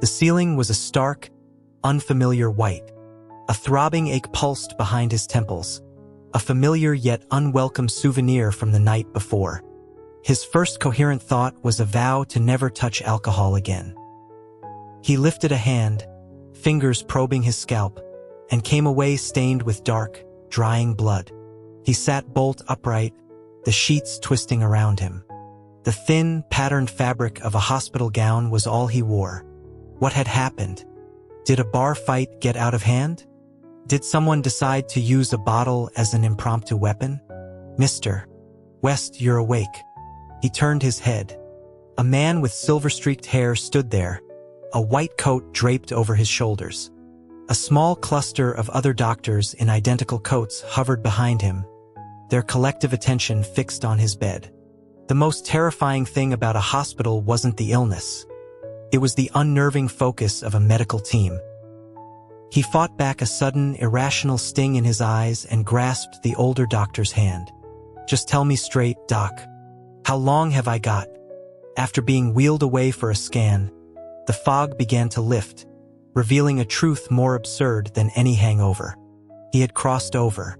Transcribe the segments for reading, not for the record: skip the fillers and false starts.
The ceiling was a stark, unfamiliar white. A throbbing ache pulsed behind his temples, a familiar yet unwelcome souvenir from the night before. His first coherent thought was a vow to never touch alcohol again. He lifted a hand, fingers probing his scalp, and came away stained with dark, drying blood. He sat bolt upright, the sheets twisting around him. The thin, patterned fabric of a hospital gown was all he wore. What had happened? Did a bar fight get out of hand? Did someone decide to use a bottle as an impromptu weapon? "Mr. West, you're awake." He turned his head. A man with silver-streaked hair stood there, a white coat draped over his shoulders. A small cluster of other doctors in identical coats hovered behind him, their collective attention fixed on his bed. The most terrifying thing about a hospital wasn't the illness. It was the unnerving focus of a medical team. He fought back a sudden, irrational sting in his eyes and grasped the older doctor's hand. "Just tell me straight, Doc. How long have I got?" After being wheeled away for a scan, the fog began to lift, revealing a truth more absurd than any hangover. He had crossed over.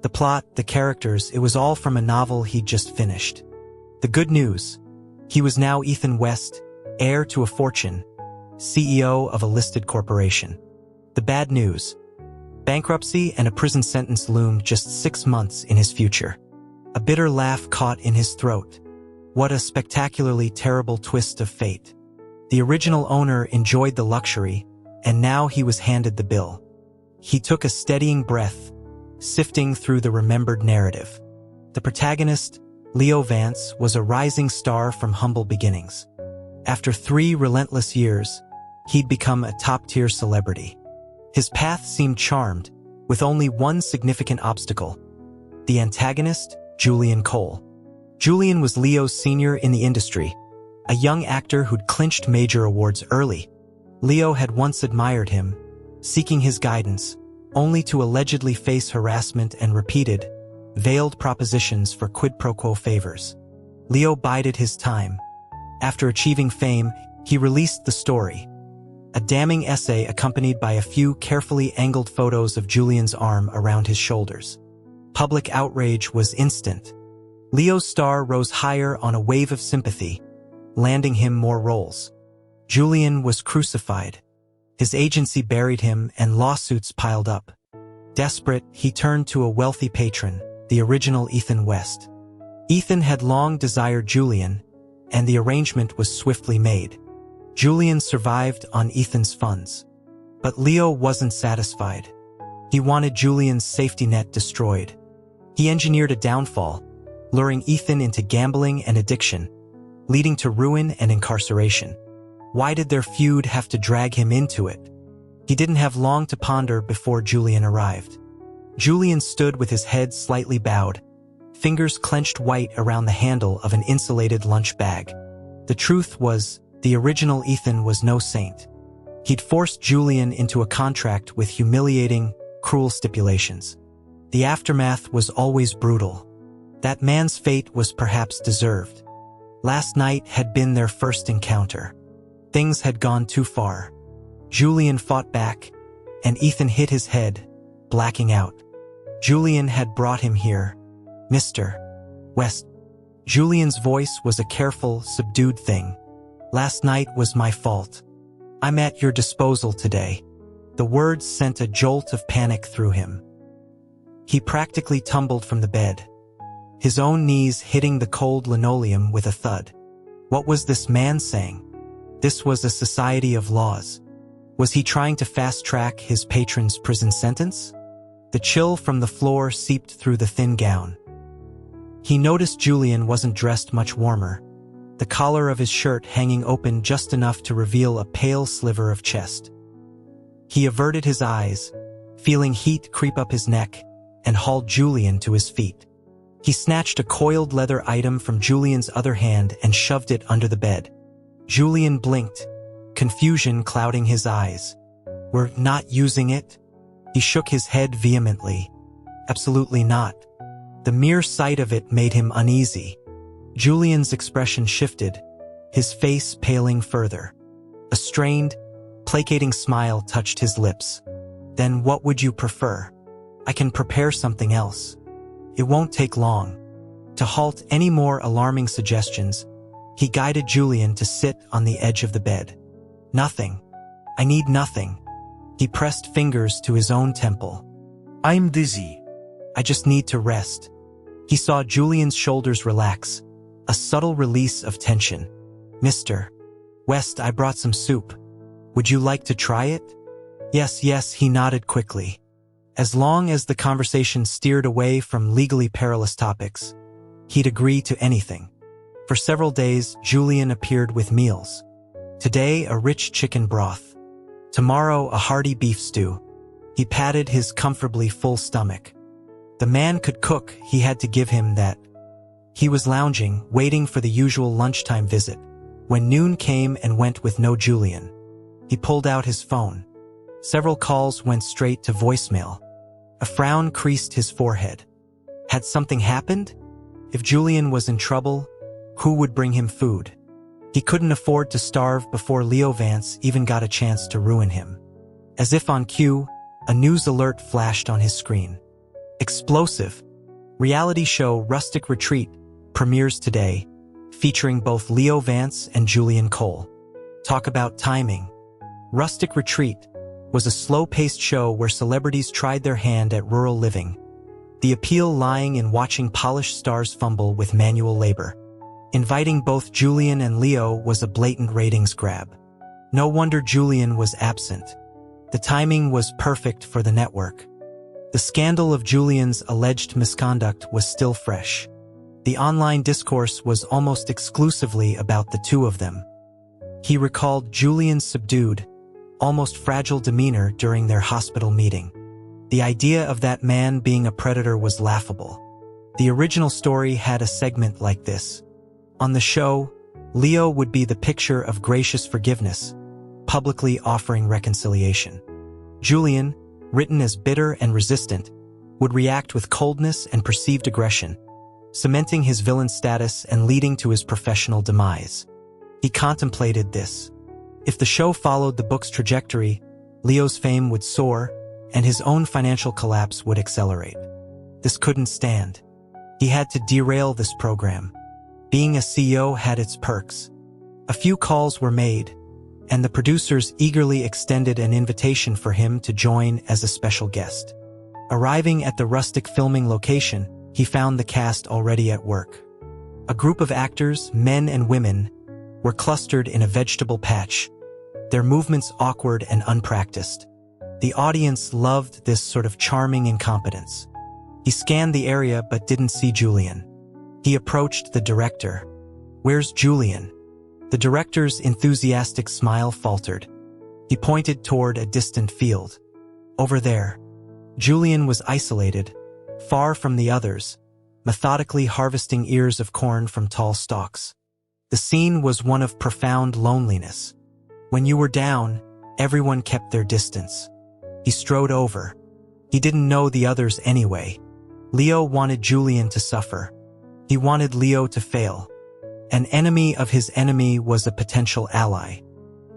The plot, the characters, it was all from a novel he'd just finished. The good news: he was now Ethan West, heir to a fortune, CEO of a listed corporation. The bad news: bankruptcy and a prison sentence loomed just 6 months in his future. A bitter laugh caught in his throat. What a spectacularly terrible twist of fate. The original owner enjoyed the luxury, and now he was handed the bill. He took a steadying breath, sifting through the remembered narrative. The protagonist, Leo Vance, was a rising star from humble beginnings. After 3 relentless years, he'd become a top-tier celebrity. His path seemed charmed, with only one significant obstacle: the antagonist, Julian Cole. Julian was Leo's senior in the industry, a young actor who'd clinched major awards early. Leo had once admired him, seeking his guidance, only to allegedly face harassment and repeated, veiled propositions for quid pro quo favors. Leo bided his time. After achieving fame, he released the story, a damning essay accompanied by a few carefully angled photos of Julian's arm around his shoulders. Public outrage was instant. Leo's star rose higher on a wave of sympathy, landing him more roles. Julian was crucified. His agency buried him and lawsuits piled up. Desperate, he turned to a wealthy patron, the original Ethan West. Ethan had long desired Julian, and the arrangement was swiftly made. Julian survived on Ethan's funds. But Leo wasn't satisfied. He wanted Julian's safety net destroyed. He engineered a downfall, luring Ethan into gambling and addiction, leading to ruin and incarceration. Why did their feud have to drag him into it? He didn't have long to ponder before Julian arrived. Julian stood with his head slightly bowed, fingers clenched white around the handle of an insulated lunch bag. The truth was, the original Ethan was no saint. He'd forced Julian into a contract with humiliating, cruel stipulations. The aftermath was always brutal. That man's fate was perhaps deserved. Last night had been their first encounter. Things had gone too far. Julian fought back, and Ethan hit his head, blacking out. Julian had brought him here. "Mr. West." Julian's voice was a careful, subdued thing. "Last night was my fault. I'm at your disposal today." The words sent a jolt of panic through him. He practically tumbled from the bed, his own knees hitting the cold linoleum with a thud. What was this man saying? This was a society of laws. Was he trying to fast-track his patron's prison sentence? The chill from the floor seeped through the thin gown. He noticed Julian wasn't dressed much warmer, the collar of his shirt hanging open just enough to reveal a pale sliver of chest. He averted his eyes, feeling heat creep up his neck, and hauled Julian to his feet. He snatched a coiled leather item from Julian's other hand and shoved it under the bed. Julian blinked, confusion clouding his eyes. "We're not using it?" He shook his head vehemently. "Absolutely not." The mere sight of it made him uneasy. Julian's expression shifted, his face paling further. A strained, placating smile touched his lips. Then what would you prefer? I can prepare something else. It won't take long. To halt any more alarming suggestions, he guided Julian to sit on the edge of the bed. Nothing. I need nothing. He pressed fingers to his own temple. I'm dizzy. I just need to rest. He saw Julian's shoulders relax, a subtle release of tension. Mr. West, I brought some soup. Would you like to try it? Yes, he nodded quickly. As long as the conversation steered away from legally perilous topics, he'd agree to anything. For several days, Julian appeared with meals. Today, a rich chicken broth. Tomorrow, a hearty beef stew. He patted his comfortably full stomach. The man could cook, he had to give him that. He was lounging, waiting for the usual lunchtime visit, when noon came and went with no Julian. He pulled out his phone. Several calls went straight to voicemail. A frown creased his forehead. Had something happened? If Julian was in trouble, who would bring him food? He couldn't afford to starve before Leo Vance even got a chance to ruin him. As if on cue, a news alert flashed on his screen. Explosive. Reality show Rustic Retreat premieres today, featuring both Leo Vance and Julian Cole. Talk about timing. Rustic Retreat was a slow-paced show where celebrities tried their hand at rural living, the appeal lying in watching polished stars fumble with manual labor. Inviting both Julian and Leo was a blatant ratings grab. No wonder Julian was absent. The timing was perfect for the network. The scandal of Julian's alleged misconduct was still fresh. The online discourse was almost exclusively about the two of them. He recalled Julian's subdued, almost fragile demeanor during their hospital meeting. The idea of that man being a predator was laughable. The original story had a segment like this. On the show, Leo would be the picture of gracious forgiveness, publicly offering reconciliation. Julian, written as bitter and resistant, would react with coldness and perceived aggression, cementing his villain status and leading to his professional demise. He contemplated this. If the show followed the book's trajectory, Leo's fame would soar, and his own financial collapse would accelerate. This couldn't stand. He had to derail this program. Being a CEO had its perks. A few calls were made, and the producers eagerly extended an invitation for him to join as a special guest. Arriving at the rustic filming location, he found the cast already at work. A group of actors, men and women, were clustered in a vegetable patch, their movements awkward and unpracticed. The audience loved this sort of charming incompetence. He scanned the area but didn't see Julian. He approached the director. "Where's Julian?" The director's enthusiastic smile faltered. He pointed toward a distant field. Over there. Julian was isolated, far from the others, methodically harvesting ears of corn from tall stalks. The scene was one of profound loneliness. When you were down, everyone kept their distance. He strode over. He didn't know the others anyway. Leo wanted Julian to suffer. He wanted Leo to fail. An enemy of his enemy was a potential ally.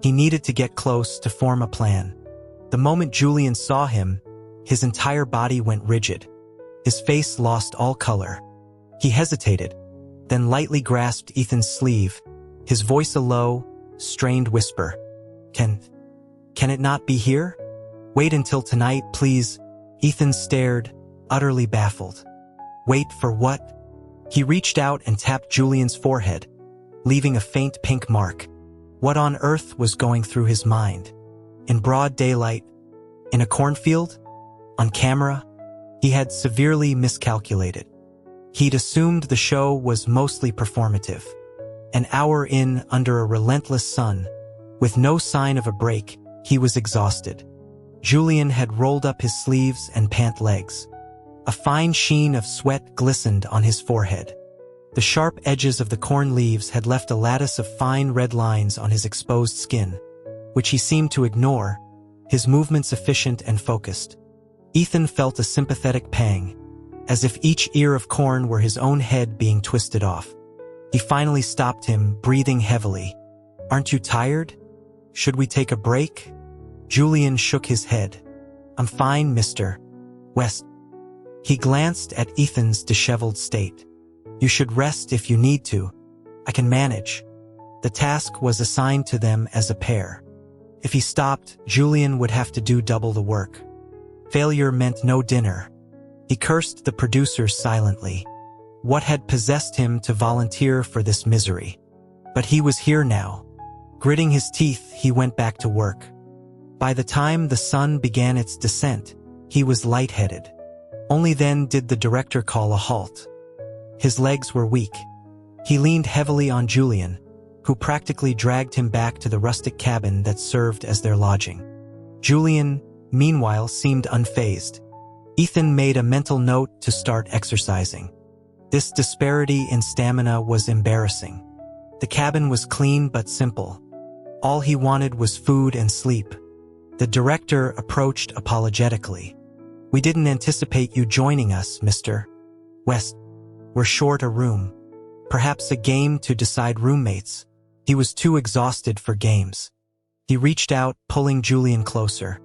He needed to get close to form a plan. The moment Julian saw him, his entire body went rigid. His face lost all color. He hesitated, then lightly grasped Ethan's sleeve, his voice a low, strained whisper. Can it not be here? Wait until tonight, please." Ethan stared, utterly baffled. Wait for what? He reached out and tapped Julian's forehead, leaving a faint pink mark. What on earth was going through his mind? In broad daylight? In a cornfield? On camera? He had severely miscalculated. He'd assumed the show was mostly performative. An hour in, under a relentless sun, with no sign of a break, he was exhausted. Julian had rolled up his sleeves and pant legs. A fine sheen of sweat glistened on his forehead. The sharp edges of the corn leaves had left a lattice of fine red lines on his exposed skin, which he seemed to ignore, his movements efficient and focused. Ethan felt a sympathetic pang, as if each ear of corn were his own head being twisted off. He finally stopped him, breathing heavily. "Aren't you tired? Should we take a break?" Julian shook his head. I'm fine, Mr. West. He glanced at Ethan's disheveled state. You should rest if you need to. I can manage. The task was assigned to them as a pair. If he stopped, Julian would have to do double the work. Failure meant no dinner. He cursed the producers silently. What had possessed him to volunteer for this misery? But he was here now. Gritting his teeth, he went back to work. By the time the sun began its descent, he was lightheaded. Only then did the director call a halt. His legs were weak. He leaned heavily on Julian, who practically dragged him back to the rustic cabin that served as their lodging. Julian, meanwhile, seemed unfazed. Ethan made a mental note to start exercising. This disparity in stamina was embarrassing. The cabin was clean but simple. All he wanted was food and sleep. The director approached apologetically. We didn't anticipate you joining us, Mr. West. We're short a room. Perhaps a game to decide roommates. He was too exhausted for games. He reached out, pulling Julian closer.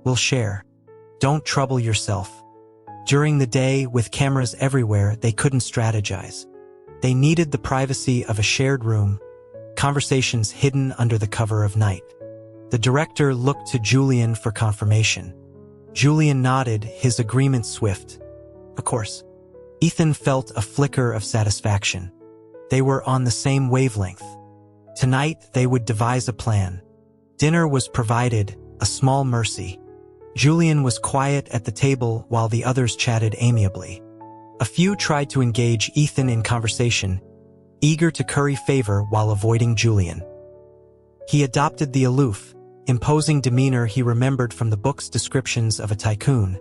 We'll share. Don't trouble yourself. During the day, with cameras everywhere, they couldn't strategize. They needed the privacy of a shared room, conversations hidden under the cover of night. The director looked to Julian for confirmation. Julian nodded, his agreement swift. Of course. Ethan felt a flicker of satisfaction. They were on the same wavelength. Tonight, they would devise a plan. Dinner was provided, a small mercy. Julian was quiet at the table while the others chatted amiably. A few tried to engage Ethan in conversation, eager to curry favor while avoiding Julian. He adopted the aloof, imposing demeanor he remembered from the book's descriptions of a tycoon,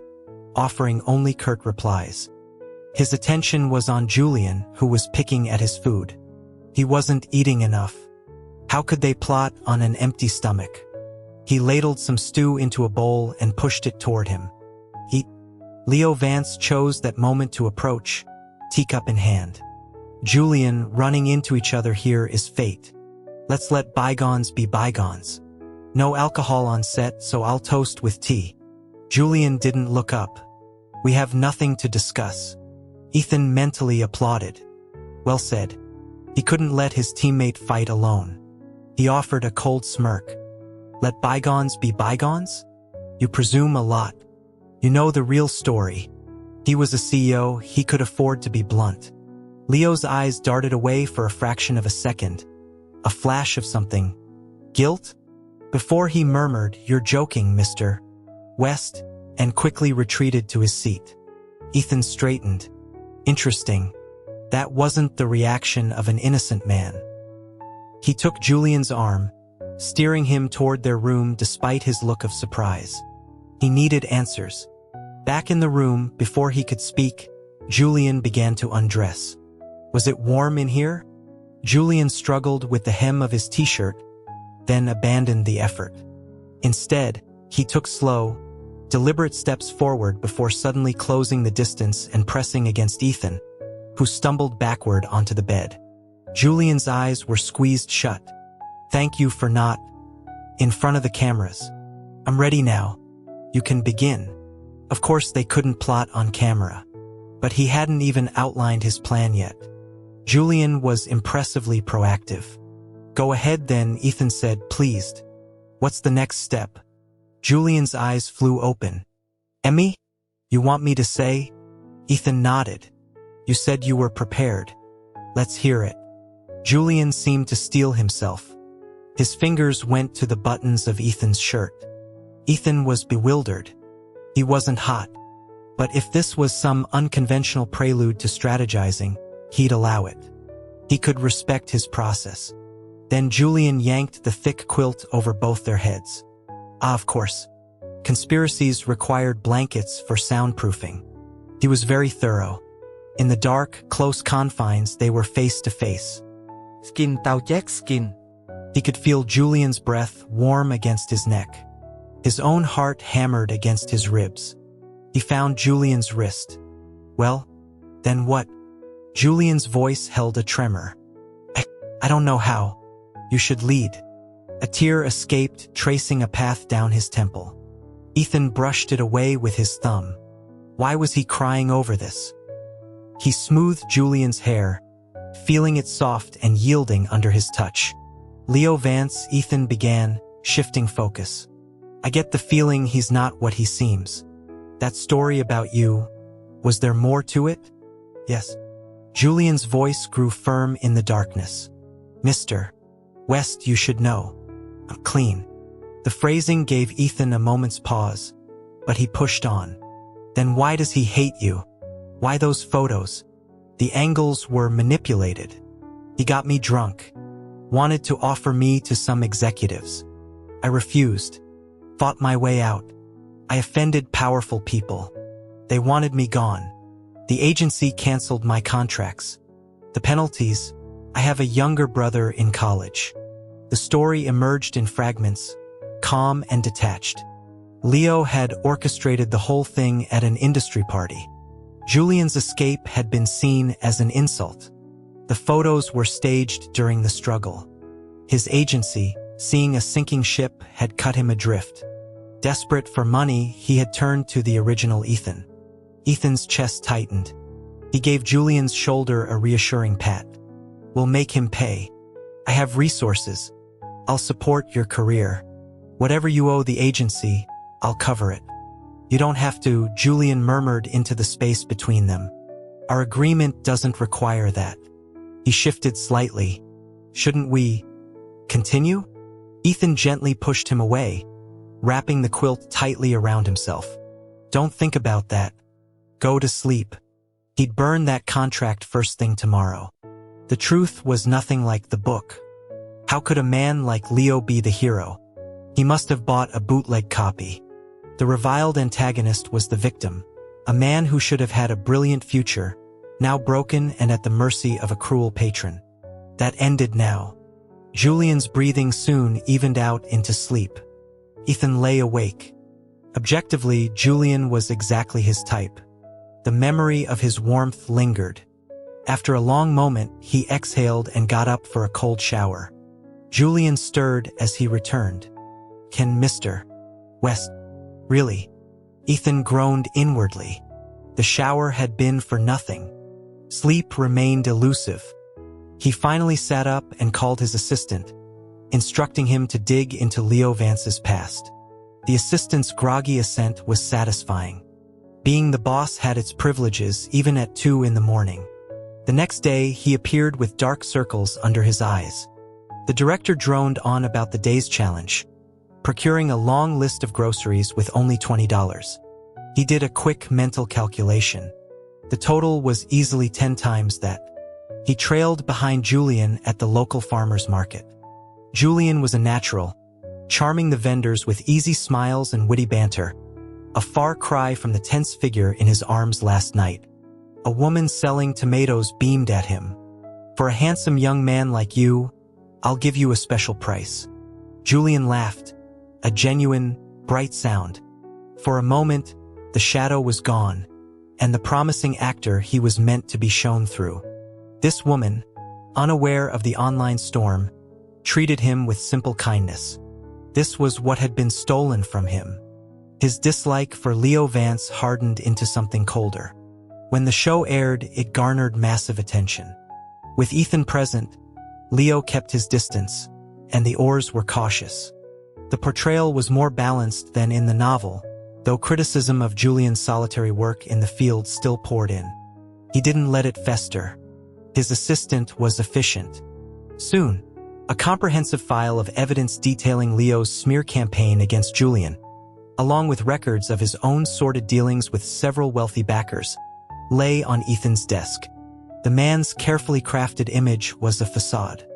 offering only curt replies. His attention was on Julian, who was picking at his food. He wasn't eating enough. How could they plot on an empty stomach? He ladled some stew into a bowl and pushed it toward him. Eat. Leo Vance chose that moment to approach, teacup in hand. Julian, running into each other here is fate. Let's let bygones be bygones. No alcohol on set, so I'll toast with tea. Julian didn't look up. We have nothing to discuss. Ethan mentally applauded. Well said. He couldn't let his teammate fight alone. He offered a cold smirk. Let bygones be bygones? You presume a lot. You know the real story. He was a CEO, he could afford to be blunt. Leo's eyes darted away for a fraction of a second. A flash of something. Guilt? Before he murmured, "You're joking, Mr. West," and quickly retreated to his seat. Ethan straightened. Interesting. That wasn't the reaction of an innocent man. He took Julian's arm, steering him toward their room despite his look of surprise. He needed answers. Back in the room, before he could speak, Julian began to undress. Was it warm in here? Julian struggled with the hem of his t-shirt, then abandoned the effort. Instead, he took slow, deliberate steps forward before suddenly closing the distance and pressing against Ethan, who stumbled backward onto the bed. Julian's eyes were squeezed shut. Thank you for not in front of the cameras. I'm ready now. You can begin. Of course they couldn't plot on camera. But he hadn't even outlined his plan yet. Julian was impressively proactive. Go ahead then, Ethan said, pleased. What's the next step? Julian's eyes flew open. Emmy? You want me to say? Ethan nodded. You said you were prepared. Let's hear it. Julian seemed to steel himself. His fingers went to the buttons of Ethan's shirt. Ethan was bewildered. He wasn't hot. But if this was some unconventional prelude to strategizing, he'd allow it. He could respect his process. Then Julian yanked the thick quilt over both their heads. Of course. Conspiracies required blankets for soundproofing. He was very thorough. In the dark, close confines, they were face to face. Skin tao check skin. He could feel Julian's breath warm against his neck. His own heart hammered against his ribs. He found Julian's wrist. Well, then what? Julian's voice held a tremor. I don't know how. You should lead. A tear escaped, tracing a path down his temple. Ethan brushed it away with his thumb. Why was he crying over this? He smoothed Julian's hair, feeling it soft and yielding under his touch. Leo Vance, Ethan began, shifting focus. I get the feeling he's not what he seems. That story about you, was there more to it? Yes. Julian's voice grew firm in the darkness. Mr. West, you should know. I'm clean. The phrasing gave Ethan a moment's pause, but he pushed on. Then why does he hate you? Why those photos? The angles were manipulated. He got me drunk. Wanted to offer me to some executives. I refused. Fought my way out. I offended powerful people. They wanted me gone. The agency canceled my contracts. The penalties? I have a younger brother in college. The story emerged in fragments, calm and detached. Leo had orchestrated the whole thing at an industry party. Julian's escape had been seen as an insult. The photos were staged during the struggle. His agency, seeing a sinking ship, had cut him adrift. Desperate for money, he had turned to the original Ethan. Ethan's chest tightened. He gave Julian's shoulder a reassuring pat. We'll make him pay. I have resources. I'll support your career. Whatever you owe the agency, I'll cover it. You don't have to, Julian murmured into the space between them. Our agreement doesn't require that. He shifted slightly. Shouldn't we continue? Ethan gently pushed him away, wrapping the quilt tightly around himself. Don't think about that. Go to sleep. He'd burn that contract first thing tomorrow. The truth was nothing like the book. How could a man like Leo be the hero? He must have bought a bootleg copy. The reviled antagonist was the victim, a man who should have had a brilliant future, now broken and at the mercy of a cruel patron. That ended now. Julian's breathing soon evened out into sleep. Ethan lay awake. Objectively, Julian was exactly his type. The memory of his warmth lingered. After a long moment, he exhaled and got up for a cold shower. Julian stirred as he returned. Can Mr. West really? Ethan groaned inwardly. The shower had been for nothing. Sleep remained elusive. He finally sat up and called his assistant, instructing him to dig into Leo Vance's past. The assistant's groggy assent was satisfying. Being the boss had its privileges even at 2 in the morning. The next day, he appeared with dark circles under his eyes. The director droned on about the day's challenge, procuring a long list of groceries with only $20. He did a quick mental calculation. The total was easily 10 times that. He trailed behind Julian at the local farmer's market. Julian was a natural, charming the vendors with easy smiles and witty banter, a far cry from the tense figure in his arms last night. A woman selling tomatoes beamed at him. For a handsome young man like you, I'll give you a special price. Julian laughed, a genuine, bright sound. For a moment, the shadow was gone, and the promising actor he was meant to be shown through. This woman, unaware of the online storm, treated him with simple kindness. This was what had been stolen from him. His dislike for Leo Vance hardened into something colder. When the show aired, it garnered massive attention. With Ethan present, Leo kept his distance, and the oars were cautious. The portrayal was more balanced than in the novel, though criticism of Julian's solitary work in the field still poured in. He didn't let it fester. His assistant was efficient. Soon, a comprehensive file of evidence detailing Leo's smear campaign against Julian, along with records of his own sordid dealings with several wealthy backers, lay on Ethan's desk. The man's carefully crafted image was a facade.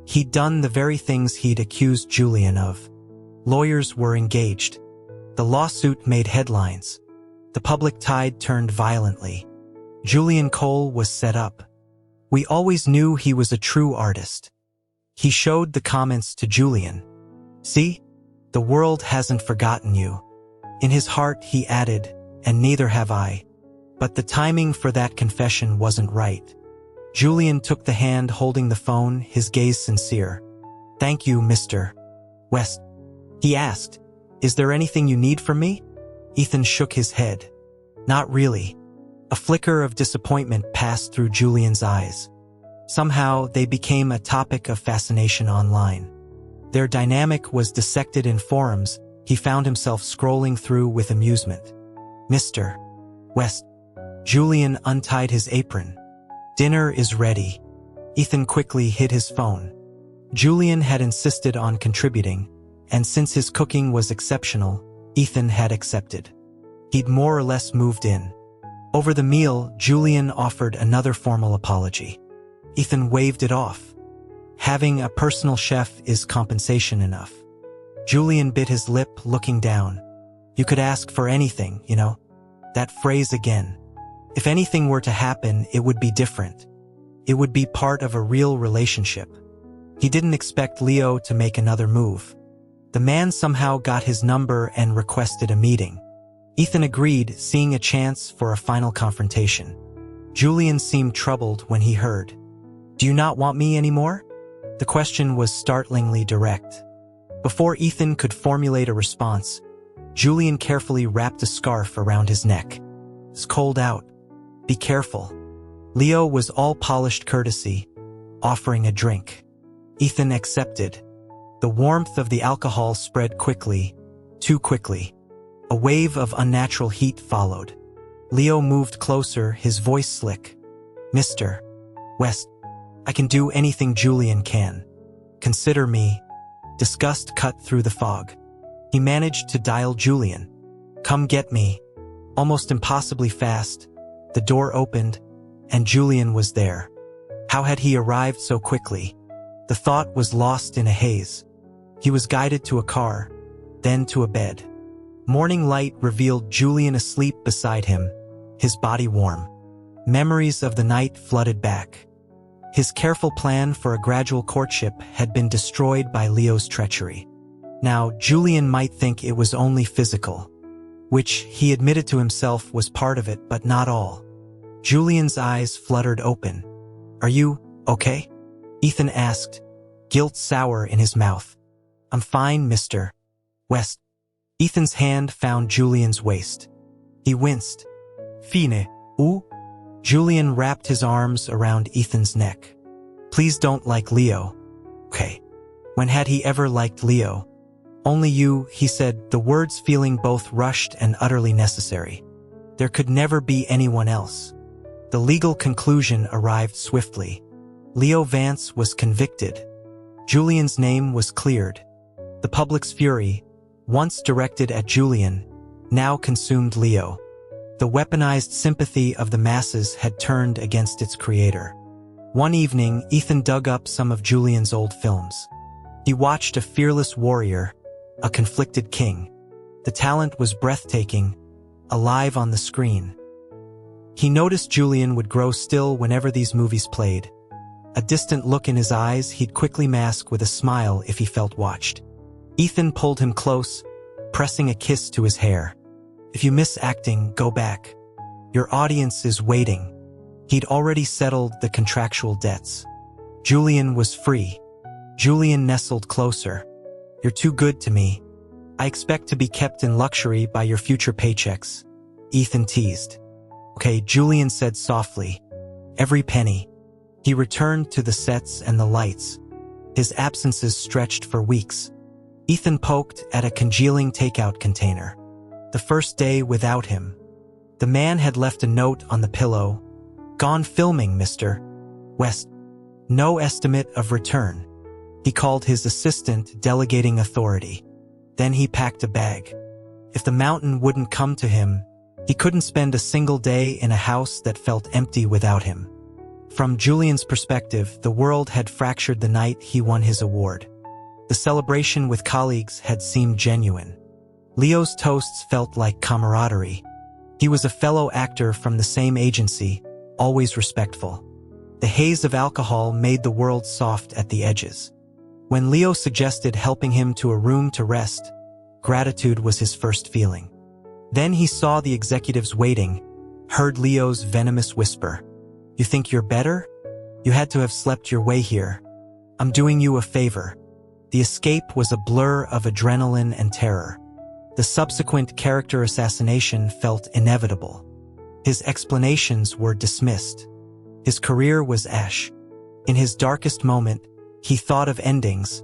He'd done the very things he'd accused Julian of. Lawyers were engaged. The lawsuit made headlines. The public tide turned violently. Julian Cole was set up. We always knew he was a true artist. He showed the comments to Julian. See? The world hasn't forgotten you. In his heart, he added, and neither have I. But the timing for that confession wasn't right. Julian took the hand holding the phone, his gaze sincere. Thank you, Mr. West? He asked. Is there anything you need from me? Ethan shook his head. Not really. A flicker of disappointment passed through Julian's eyes. Somehow, they became a topic of fascination online. Their dynamic was dissected in forums. He found himself scrolling through with amusement. Mr. West. Julian untied his apron. Dinner is ready. Ethan quickly hid his phone. Julian had insisted on contributing, and since his cooking was exceptional, Ethan had accepted. He'd more or less moved in. Over the meal, Julian offered another formal apology. Ethan waved it off. Having a personal chef is compensation enough. Julian bit his lip, looking down. You could ask for anything, you know? That phrase again. If anything were to happen, it would be different. It would be part of a real relationship. He didn't expect Leo to make another move. The man somehow got his number and requested a meeting. Ethan agreed, seeing a chance for a final confrontation. Julian seemed troubled when he heard. Do you not want me anymore? The question was startlingly direct. Before Ethan could formulate a response, Julian carefully wrapped a scarf around his neck. It's cold out. Be careful. Leo was all polished courtesy, offering a drink. Ethan accepted. The warmth of the alcohol spread quickly, too quickly. A wave of unnatural heat followed. Leo moved closer, his voice slick. Mr. West, I can do anything Julian can. Consider me. Disgust cut through the fog. He managed to dial Julian. Come get me. Almost impossibly fast, the door opened, and Julian was there. How had he arrived so quickly? The thought was lost in a haze. He was guided to a car, then to a bed. Morning light revealed Julian asleep beside him, his body warm. Memories of the night flooded back. His careful plan for a gradual courtship had been destroyed by Leo's treachery. Now, Julian might think it was only physical, which he admitted to himself was part of it, but not all. Julian's eyes fluttered open. Are you okay? Ethan asked, guilt sour in his mouth. I'm fine, Mr. West. Ethan's hand found Julian's waist. He winced. Fine, ou? Julian wrapped his arms around Ethan's neck. Please don't like Leo. Okay. When had he ever liked Leo? Only you, he said, the words feeling both rushed and utterly necessary. There could never be anyone else. The legal conclusion arrived swiftly. Leo Vance was convicted. Julian's name was cleared. The public's fury, once directed at Julian, now consumed Leo. The weaponized sympathy of the masses had turned against its creator. One evening, Ethan dug up some of Julian's old films. He watched a fearless warrior, a conflicted king. The talent was breathtaking, alive on the screen. He noticed Julian would grow still whenever these movies played. A distant look in his eyes he'd quickly mask with a smile if he felt watched. Ethan pulled him close, pressing a kiss to his hair. If you miss acting, go back. Your audience is waiting. He'd already settled the contractual debts. Julian was free. Julian nestled closer. You're too good to me. I expect to be kept in luxury by your future paychecks. Ethan teased. Okay, Julian said softly. Every penny. He returned to the sets and the lights. His absences stretched for weeks. Ethan poked at a congealing takeout container. The first day without him. The man had left a note on the pillow. Gone filming, Mr. West. No estimate of return. He called his assistant, delegating authority. Then he packed a bag. If the mountain wouldn't come to him, he couldn't spend a single day in a house that felt empty without him. From Julian's perspective, the world had fractured the night he won his award. The celebration with colleagues had seemed genuine. Leo's toasts felt like camaraderie. He was a fellow actor from the same agency, always respectful. The haze of alcohol made the world soft at the edges. When Leo suggested helping him to a room to rest, gratitude was his first feeling. Then he saw the executives waiting, heard Leo's venomous whisper. You think you're better? You had to have slept your way here. I'm doing you a favor. The escape was a blur of adrenaline and terror. The subsequent character assassination felt inevitable. His explanations were dismissed. His career was ash. In his darkest moment, he thought of endings,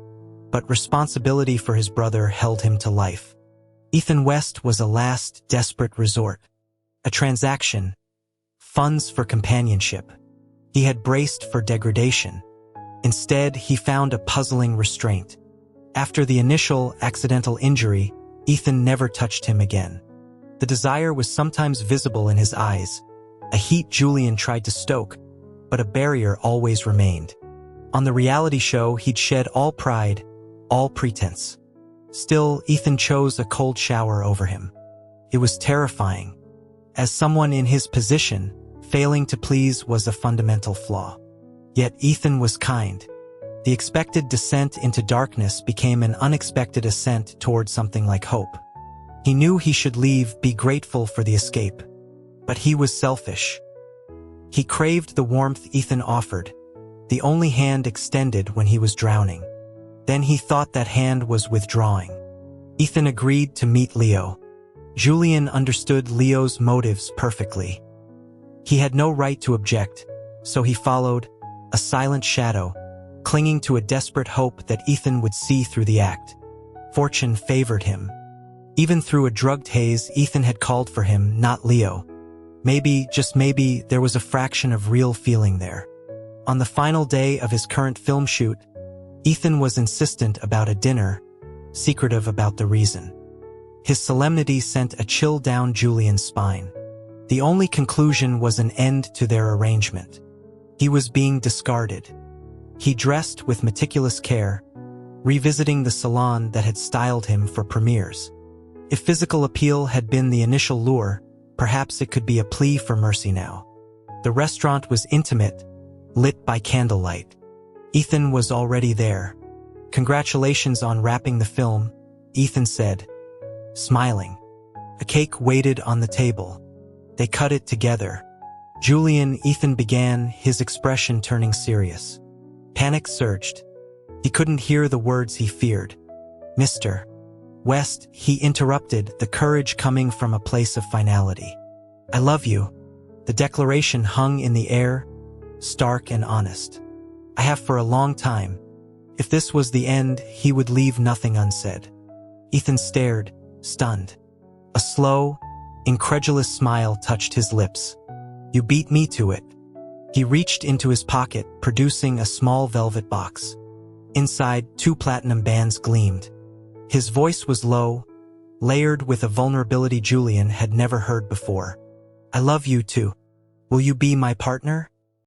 but responsibility for his brother held him to life. Ethan West was a last, desperate resort. A transaction. Funds for companionship. He had braced for degradation. Instead, he found a puzzling restraint. After the initial, accidental injury, Ethan never touched him again. The desire was sometimes visible in his eyes, a heat Julian tried to stoke, but a barrier always remained. On the reality show, he'd shed all pride, all pretense. Still, Ethan chose a cold shower over him. It was terrifying. As someone in his position, failing to please was a fundamental flaw. Yet Ethan was kind. The expected descent into darkness became an unexpected ascent toward something like hope. He knew he should leave, be grateful for the escape. But he was selfish. He craved the warmth Ethan offered, the only hand extended when he was drowning. Then he thought that hand was withdrawing. Ethan agreed to meet Leo. Julian understood Leo's motives perfectly. He had no right to object, so he followed, a silent shadow, clinging to a desperate hope that Ethan would see through the act. Fortune favored him. Even through a drugged haze, Ethan had called for him, not Leo. Maybe, just maybe, there was a fraction of real feeling there. On the final day of his current film shoot, Ethan was insistent about a dinner, secretive about the reason. His solemnity sent a chill down Julian's spine. The only conclusion was an end to their arrangement. He was being discarded. He dressed with meticulous care, revisiting the salon that had styled him for premieres. If physical appeal had been the initial lure, perhaps it could be a plea for mercy now. The restaurant was intimate, lit by candlelight. Ethan was already there. "Congratulations on wrapping the film," Ethan said, smiling. A cake waited on the table. They cut it together. Ethan began, his expression turning serious. Panic surged. He couldn't hear the words he feared. "Mr. West," he interrupted, the courage coming from a place of finality. "I love you." The declaration hung in the air, stark and honest. "I have for a long time." If this was the end, he would leave nothing unsaid. Ethan stared, stunned. A slow, incredulous smile touched his lips. "You beat me to it." He reached into his pocket, producing a small velvet box. Inside, 2 platinum bands gleamed. His voice was low, layered with a vulnerability Julian had never heard before. "I love you too. Will you be my partner?"